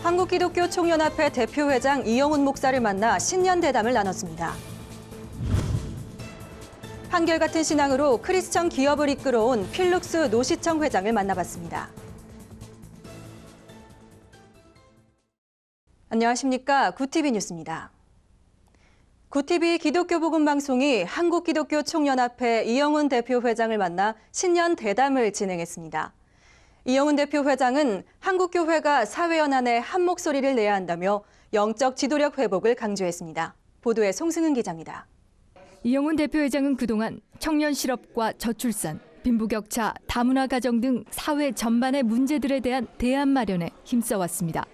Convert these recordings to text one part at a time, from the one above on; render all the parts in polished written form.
한국기독교총연합회 대표회장 이영훈 목사를 만나 신년 대담을 나눴습니다. 한결같은 신앙으로 크리스천 기업을 이끌어온 필룩스 노시청 회장을 만나봤습니다. 안녕하십니까. 구티비 뉴스입니다. 구티비 기독교 복음 방송이 한국기독교총연합회 이영훈 대표회장을 만나 신년 대담을 진행했습니다. 이영훈 대표회장은 한국교회가 사회연한에 한 목소리를 내야 한다며 영적 지도력 회복을 강조했습니다. 보도에 송승은 기자입니다. 이영훈 대표회장은 그동안 청년 실업과 저출산, 빈부격차, 다문화 가정 등 사회 전반의 문제들에 대한 대안 마련에 힘써왔습니다.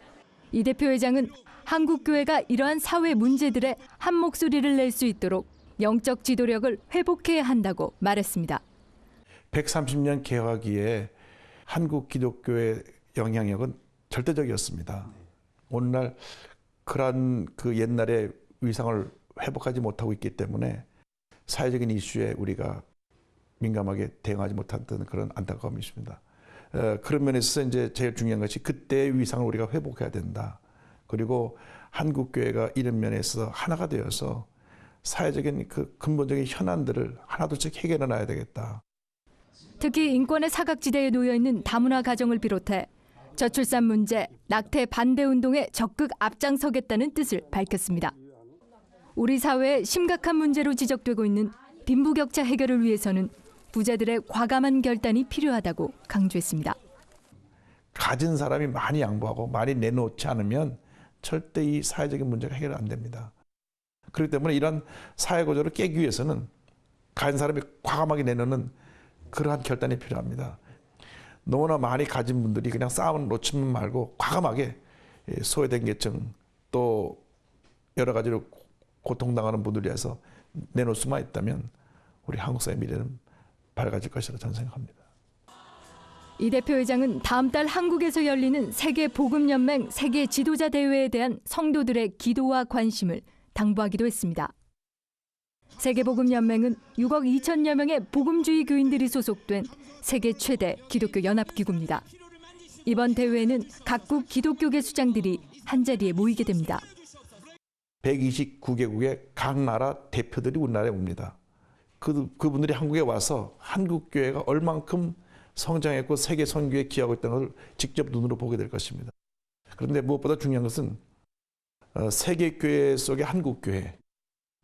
이 대표회장은 한국교회가 이러한 사회 문제들에 한 목소리를 낼 수 있도록 영적 지도력을 회복해야 한다고 말했습니다. 130년 개화기에 한국 기독교의 영향력은 절대적이었습니다. 오늘날 그런 그 옛날의 위상을 회복하지 못하고 있기 때문에 사회적인 이슈에 우리가 민감하게 대응하지 못한다는 그런 안타까움이 있습니다. 그런 면에서 이제 제일 중요한 것이 그때의 위상을 우리가 회복해야 된다. 그리고 한국교회가 이런 면에서 하나가 되어서 사회적인 그 근본적인 현안들을 하나둘씩 해결해 놔야 되겠다. 특히 인권의 사각지대에 놓여 있는 다문화 가정을 비롯해 저출산 문제, 낙태 반대 운동에 적극 앞장서겠다는 뜻을 밝혔습니다. 우리 사회의 심각한 문제로 지적되고 있는 빈부격차 해결을 위해서는 부자들의 과감한 결단이 필요하다고 강조했습니다. 가진 사람이 많이 양보하고 많이 내놓지 않으면 절대 이 사회적인 문제가 해결 안 됩니다. 그렇기 때문에 이런 사회 구조를 깨기 위해서는 가진 사람이 과감하게 내놓는 그러한 결단이 필요합니다. 너무나 많이 가진 분들이 그냥 싸움을 놓치면 말고 과감하게 소외된 계층 또 여러 가지로 고통당하는 분들을 위해서 내놓을 수만 있다면 우리 한국 사회의 미래는 밝아질 것이라고 저는 생각합니다. 이 대표회장은 다음 달 한국에서 열리는 세계복음연맹 세계 지도자 대회에 대한 성도들의 기도와 관심을 당부하기도 했습니다. 세계복음연맹은 6억 2천여 명의 복음주의 교인들이 소속된 세계 최대 기독교 연합기구입니다. 이번 대회에는 각국 기독교계 수장들이 한자리에 모이게 됩니다. 129개국의 각 나라 대표들이 우리나라에 옵니다. 그분들이 한국에 와서 한국교회가 얼만큼 성장했고 세계 선교에 기여하고 있다는 것을 직접 눈으로 보게 될 것입니다. 그런데 무엇보다 중요한 것은 세계교회 속의 한국교회,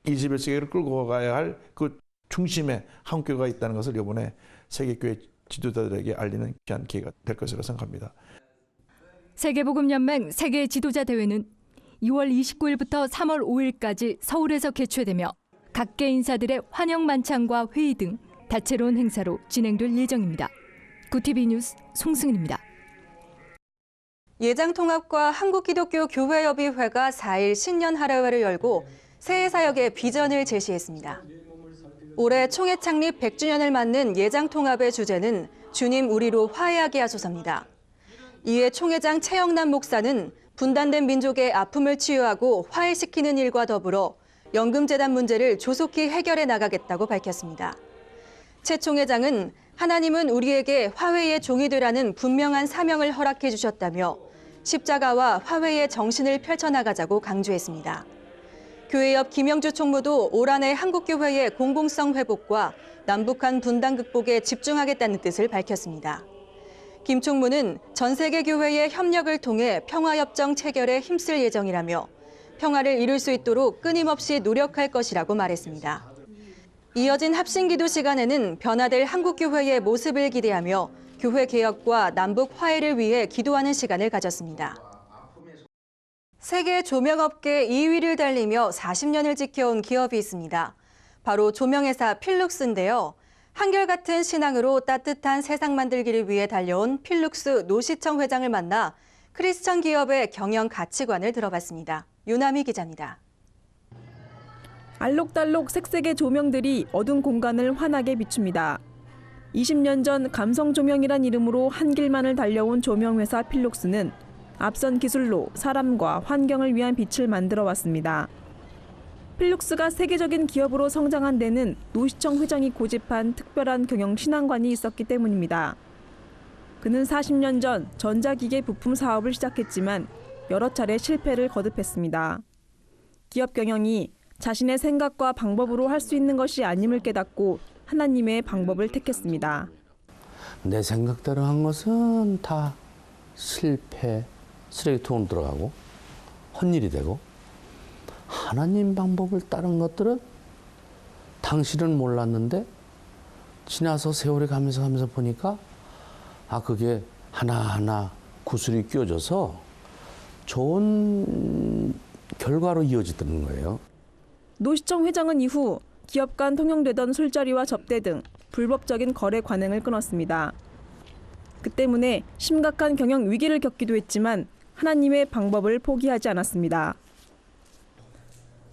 21세기를 끌고 가야 할 그 중심에 한국교회가 있다는 것을 이번에 세계교회 지도자들에게 알리는 귀한 기회가 될 것이라고 생각합니다. 세계복음연맹 세계 지도자 대회는 2월 29일부터 3월 5일까지 서울에서 개최되며 각계 인사들의 환영 만찬과 회의 등 다채로운 행사로 진행될 예정입니다. 구티비 뉴스 송승은입니다. 예장통합과 한국기독교교회협의회가 4일 신년 할애회를 열고 새해 사역의 비전을 제시했습니다. 올해 총회 창립 100주년을 맞는 예장통합의 주제는 주님 우리로 화해하게 하소서입니다. 이에 총회장 최영남 목사는 분단된 민족의 아픔을 치유하고 화해시키는 일과 더불어 연금재단 문제를 조속히 해결해 나가겠다고 밝혔습니다. 최 총회장은 하나님은 우리에게 화해의 종이 되라는 분명한 사명을 허락해 주셨다며 십자가와 화해의 정신을 펼쳐나가자고 강조했습니다. 교회 옆 김영주 총무도 올 한해 한국교회의 공공성 회복과 남북한 분단 극복에 집중하겠다는 뜻을 밝혔습니다. 김 총무는 전 세계 교회의 협력을 통해 평화협정 체결에 힘쓸 예정이라며 평화를 이룰 수 있도록 끊임없이 노력할 것이라고 말했습니다. 이어진 합심기도 시간에는 변화될 한국교회의 모습을 기대하며 교회 개혁과 남북 화해를 위해 기도하는 시간을 가졌습니다. 세계 조명업계 2위를 달리며 40년을 지켜온 기업이 있습니다. 바로 조명회사 필룩스인데요. 한결같은 신앙으로 따뜻한 세상 만들기를 위해 달려온 필룩스 노시청 회장을 만나 크리스천 기업의 경영 가치관을 들어봤습니다. 유남희 기자입니다. 알록달록 색색의 조명들이 어두운 공간을 환하게 비춥니다. 20년 전 감성 조명이란 이름으로 한 길만을 달려온 조명회사 필룩스는 앞선 기술로 사람과 환경을 위한 빛을 만들어 왔습니다. 필룩스가 세계적인 기업으로 성장한 데는 노시청 회장이 고집한 특별한 경영 신앙관이 있었기 때문입니다. 그는 40년 전 전자기계 부품 사업을 시작했지만 여러 차례 실패를 거듭했습니다. 기업 경영이 자신의 생각과 방법으로 할 수 있는 것이 아님을 깨닫고 하나님의 방법을 택했습니다. 내 생각대로 한 것은 다 실패, 쓰레기통으로 들어가고 헛일이 되고, 하나님 방법을 따른 것들은 당시는 몰랐는데 지나서 세월이 가면서 보니까 그게 하나하나 구슬이 끼워져서 좋은 결과로 이어지는 거예요. 노 시청 회장은 이후 기업 간 통용되던 술자리와 접대 등 불법적인 거래 관행을 끊었습니다. 그 때문에 심각한 경영 위기를 겪기도 했지만 하나님의 방법을 포기하지 않았습니다.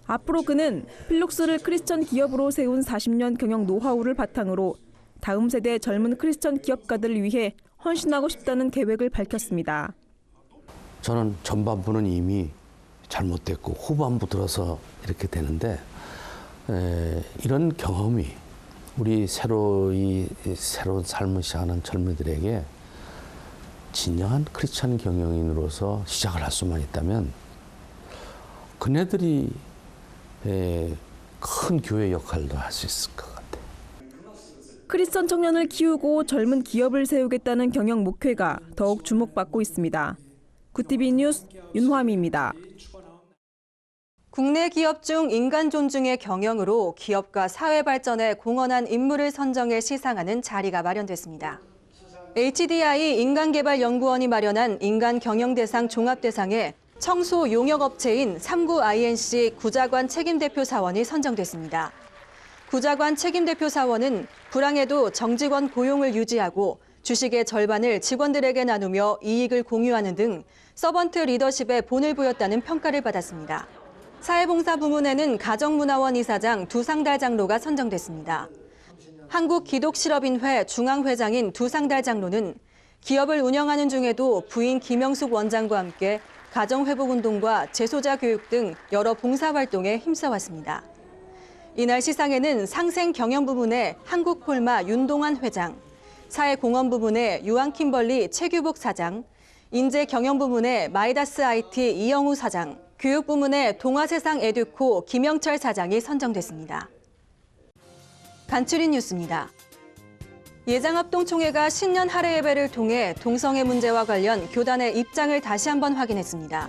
앞으로 그는 필룩스를 크리스천 기업으로 세운 40년 경영 노하우를 바탕으로 다음 세대 젊은 크리스천 기업가들을 위해 헌신하고 싶다는 계획을 밝혔습니다. 저는 전반부는 이미 잘못됐고 후반부 들어서 이렇게 되는데, 이런 경험이 우리 새로운 삶을 시작하는 젊은이들에게 진정한 크리스천 경영인으로서 시작을 할 수만 있다면 그네들이 큰 교회 역할도 할 수 있을 것 같아요. 크리스천 청년을 키우고 젊은 기업을 세우겠다는 경영 목회가 더욱 주목받고 있습니다. 구티비 뉴스 윤화미입니다. 국내 기업 중 인간 존중의 경영으로 기업과 사회 발전에 공헌한 인물을 선정해 시상하는 자리가 마련됐습니다. HDI 인간개발연구원이 마련한 인간경영대상 종합대상에 청소용역업체인 39INC 구자관 책임대표 사원이 선정됐습니다. 구자관 책임대표 사원은 불황에도 정직원 고용을 유지하고 주식의 절반을 직원들에게 나누며 이익을 공유하는 등 서번트 리더십에 본을 보였다는 평가를 받았습니다. 사회봉사 부문에는 가정문화원 이사장 두상달 장로가 선정됐습니다. 한국기독실업인회 중앙회장인 두상달 장로는 기업을 운영하는 중에도 부인 김영숙 원장과 함께 가정회복운동과 재소자 교육 등 여러 봉사활동에 힘써왔습니다. 이날 시상에는 상생경영 부문의 한국폴마 윤동환 회장, 사회공헌 부문의 유한킴벌리 최규복 사장, 인재경영 부문의 마이다스 IT 이영우 사장, 교육 부문의 동아세상 에듀코 김영철 사장이 선정됐습니다. 간추린 뉴스입니다. 예장합동총회가 신년 할애 예배를 통해 동성애 문제와 관련 교단의 입장을 다시 한번 확인했습니다.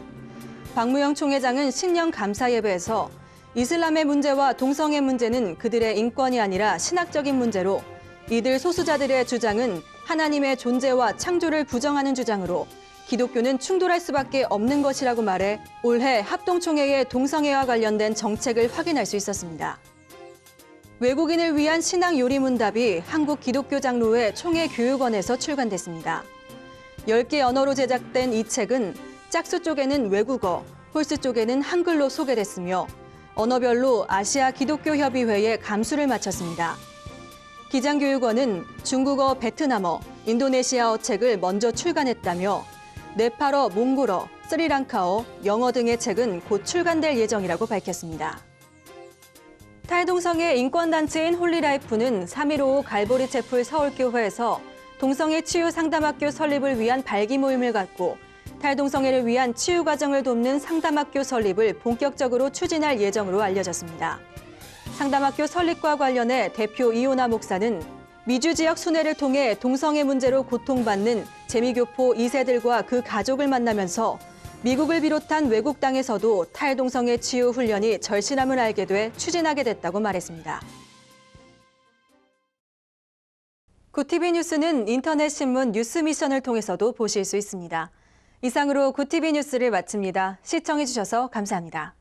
박무영 총회장은 신년 감사 예배에서 이슬람의 문제와 동성애 문제는 그들의 인권이 아니라 신학적인 문제로 이들 소수자들의 주장은 하나님의 존재와 창조를 부정하는 주장으로 기독교는 충돌할 수밖에 없는 것이라고 말해 올해 합동총회의 동성애와 관련된 정책을 확인할 수 있었습니다. 외국인을 위한 신앙 요리 문답이 한국기독교장로회 총회교육원에서 출간됐습니다. 10개 언어로 제작된 이 책은 짝수 쪽에는 외국어, 홀수 쪽에는 한글로 소개됐으며 언어별로 아시아 기독교협의회에 감수를 마쳤습니다. 기장교육원은 중국어, 베트남어, 인도네시아어 책을 먼저 출간했다며 네팔어, 몽골어, 스리랑카어, 영어 등의 책은 곧 출간될 예정이라고 밝혔습니다. 탈동성애 인권단체인 홀리라이프는 3.15 갈보리 채플 서울교회에서 동성애 치유 상담학교 설립을 위한 발기 모임을 갖고 탈동성애를 위한 치유 과정을 돕는 상담학교 설립을 본격적으로 추진할 예정으로 알려졌습니다. 상담학교 설립과 관련해 대표 이호나 목사는 미주 지역 순회를 통해 동성애 문제로 고통받는 재미교포 2세들과 그 가족을 만나면서 미국을 비롯한 외국 땅에서도 탈동성애 치유 훈련이 절실함을 알게 돼 추진하게 됐다고 말했습니다. 구티비 뉴스는 인터넷 신문 뉴스미션을 통해서도 보실 수 있습니다. 이상으로 구티비 뉴스를 마칩니다. 시청해주셔서 감사합니다.